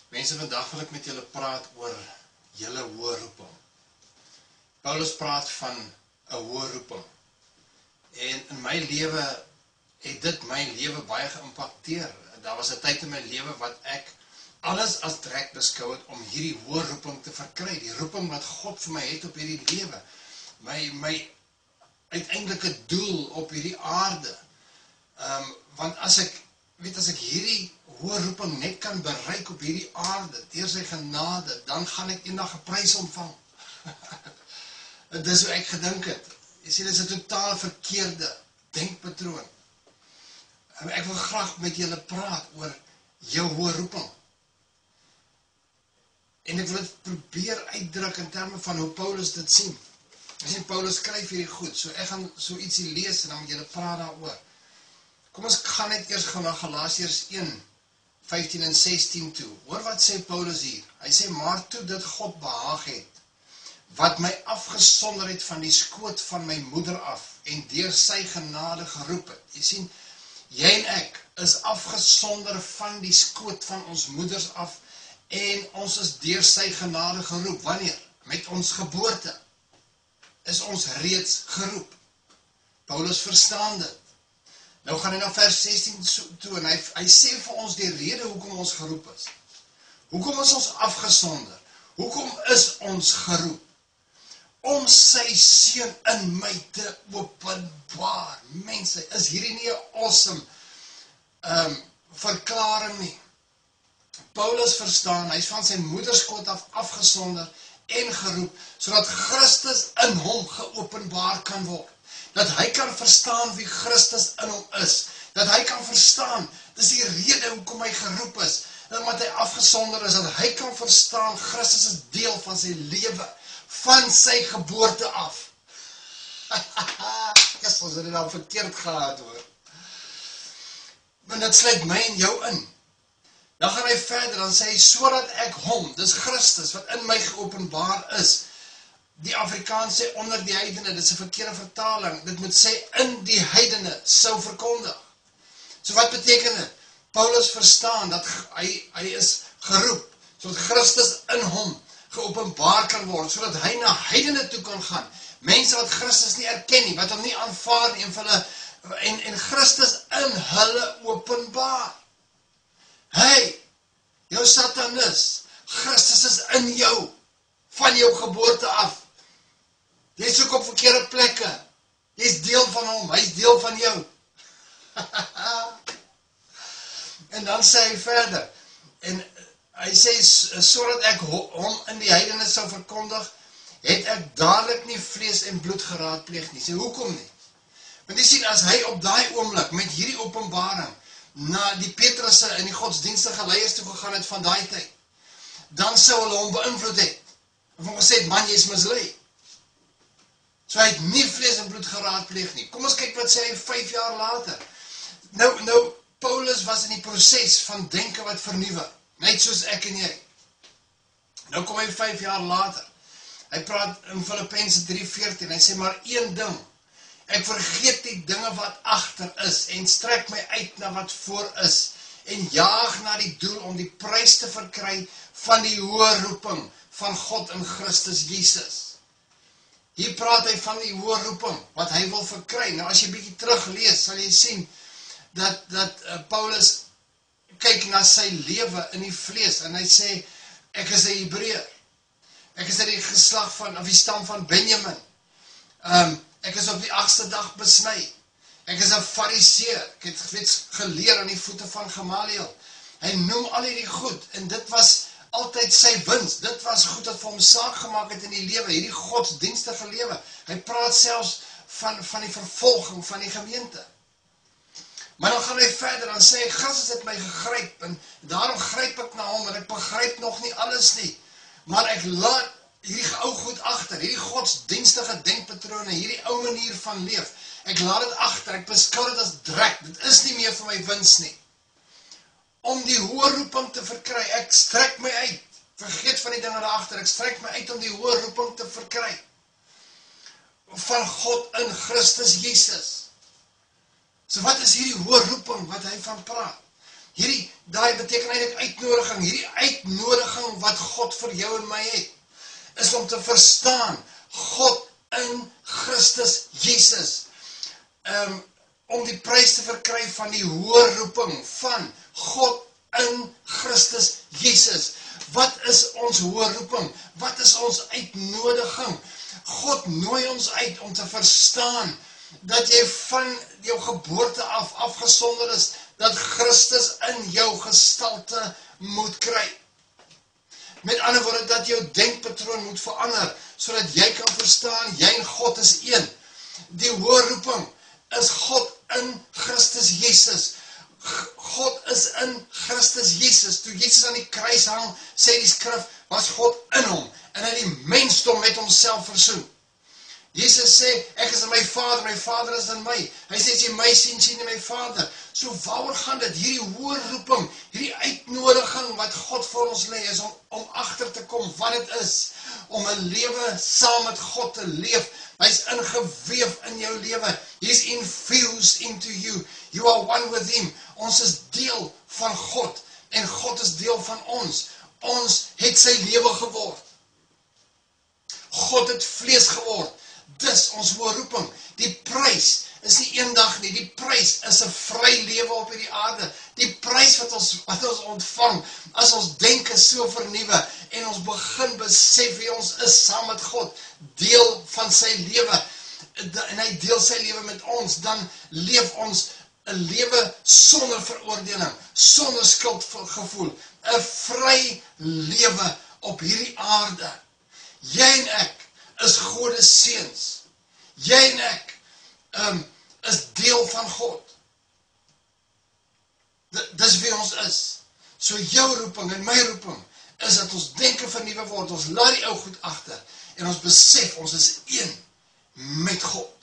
Mense, vandag wil ek met julle praat oor julle hoë roeping. Paulus praat van 'n hoë roeping. En in my lewe het dit my lewe baie geïmpakteer. Daar was 'n tyd in my lewe wat ek alles as trek beskou het om hierdie hoë roeping te verkry. Die roeping wat God vir my het op hierdie lewe. My uiteindelike doel op hierdie aarde. Want as ek hierdie hoë roeping net kan bereik op hierdie aarde, deur sy genade, dan gaan ek eendag 'n prys ontvang. Dis hoe ek gedink het. Jy sien, dit is 'n totaal verkeerde denkpatroon. Ek wil graag met julle praat oor jou hoë roeping. En ek wil dit probeer uitdruk in terme van hoe Paulus dit sien. Jy sien, Paulus skryf hierdie goed, so ek gaan so ietsie lees en dan met julle praat daaroor. Kom ons gaan net eers gou na Galasiërs 1:15 en 16 toe. Hoor wat sê Paulus hier. Hy sê, maar toe dit God behaag het, wat my afgesonder het van die skoot van my moeder af, en deur sy genade geroep het. Jy sien, jy en ek is afgesonder van die skoot van ons moeders af, en ons is deur sy genade geroep. Wanneer? Met ons geboorte is ons reeds geroep. Paulus verstaan dit. Nou gaan hy na vers 16 toe, en hy sê vir ons die rede hoekom ons geroep is. Hoekom is ons afgesonder? Hoekom is ons geroep? Om sy seun in my te openbaar. Mense, is hierdie nie 'n awesome verklaring nie? Paulus verstaan, hy is van sy moederskoot af afgesonder en geroep, sodat Christus in hom geopenbaar kan word. Dat hy kan verstaan wie Christus in hom is. Dat hy kan verstaan, dis die rede hoekom hy geroep is, omdat hy afgesonder is, dat hy kan verstaan, Christus is deel van sy lewe, van sy geboorte af. Yes, ons het dit al verkeerd gehad hoor. Maar dit sluit my en jou in. Dan gaan hy verder, dan sê hy, sodat ek hom, dis Christus, wat in my geopenbaar is. Die Afrikaans sê onder die heidene, dit is 'n verkeerde vertaling, dit moet sê in die heidene sou verkondig. So wat beteken dit? Paulus verstaan dat hy is geroep, sodat Christus in hom geopenbaar kan word, sodat hy na heidene toe kan gaan. Mense wat Christus nie erken nie, wat hom nie aanvaar nie, en Christus in hulle openbaar. Hey, jou Satanis, Christus is in jou, van jou geboorte af. Jy soek op verkeerde plekke. Jy is deel van hom, hy is deel van jou. En dan sê hy verder, en hy sê, sodat ek hom in die heidene sou verkondig, het ek dadelik nie vlees en bloed geraadpleeg nie. Sê, hoekom nie? Want jy sien, as hy op daai oomblik, met hierdie openbaring, na die Petrusse en die godsdienstige leiers toe gegaan het van daai tyd, dan sou hulle hom beïnvloed het. En hom gesê, man, jy is mislei. So hy het nie vlees en bloed geraadpleeg nie. Kom ons kyk wat sê hy 5 jaar later. Nou, Paulus was in die proses van denke wat vernuwe, net soos ek en jy. Nou kom hy 5 jaar later. Hy praat in Filippense 3:14, hy sê, maar een ding, ek vergeet die dinge wat agter is, en strek my uit na wat voor is, en jaag na die doel om die prys te verkry van die hoë roeping van God in Christus Jesus. Hier praat hy van die hoë roeping, wat hy wil verkry. Nou as jy bietjie teruglees, sal jy sien, dat Paulus kyk na sy lewe in die vlees, en hy sê, ek is 'n Hebreër, ek is uit die geslag of die stam van Benjamin, ek is op die 8ste dag besny, ek is 'n Fariseer, ek het geleer aan die voete van Gamaliel. Hy noem al hierdie goed, en dit was altyd sy wins, dit was goed wat vir hom saak gemaak het in die lewe, hierdie godsdienstige lewe. Hy praat selfs van die vervolging van die gemeente. Maar dan gaan hy verder, dan sê hy, Christus het my gegryp, en daarom gryp ek na hom, en ek begryp nog nie alles nie, maar ek laat hierdie ou goed agter, hierdie godsdienstige denkpatrone, hierdie ou manier van leef, ek laat dit agter, ek beskou dit as drek, dit is nie meer vir my wins nie. Om die hoë roeping te verkry, ek strek my uit, vergeet van die dinge daar agter, ek strek my uit om die hoë roeping te verkry, van God in Christus Jesus. So wat is hierdie hoë roeping wat hy van praat? Daai beteken eintlik uitnodiging, hierdie uitnodiging wat God vir jou en my het, is om te verstaan, God in Christus Jesus, om die prys te verkry van die hoë roeping van God in Christus Jesus. Wat is ons hoë roeping? Wat is ons uitnodiging? God nooi ons uit om te verstaan dat jy van jou geboorte af afgesonder is, dat Christus in jou gestalte moet kry. Met ander woorde, dat jou denkpatroon moet verander, sodat jy kan verstaan, jy en God is een. Die hoë roeping is God in Christus Jesus. God is in Christus Jesus. Toe Jesus aan die kruis hang, sê die skrif, was God in hom, en hy die mensdom met homself versoen. Jesus sê, ek is in my Vader is in my. Hy sê, as jy my sien, sien jy my Vader. So waaroor gaan dit? Hierdie hoë roeping, hierdie uitnodiging wat God vir ons lê, is om agter te kom wat dit is, om 'n lewe saam met God te leef. Hy's ingeweef in jou lewe. He's infused into you. You are one with him. Ons is deel van God, en God is deel van ons. Ons het sy lewe geword. God het vlees geword. Dis ons hoë roeping. Die prys is nie eendag nie. Die prys is 'n vry lewe op hierdie aarde. Die prys wat ons ontvang, as ons denke so vernuwe, en ons begin besef wie ons is saam met God, deel van sy lewe, en hy deel sy lewe met ons, dan leef ons 'n lewe sonder veroordeling, sonder skuldgevoel, 'n vry lewe op hierdie aarde. Jy en ek is God se seuns. Jy en ek is deel van God. Dis wie ons is. So jou roeping en my roeping is dat ons denke vernuwe word, ons laat die ou goed agter, en ons besef ons is een met God.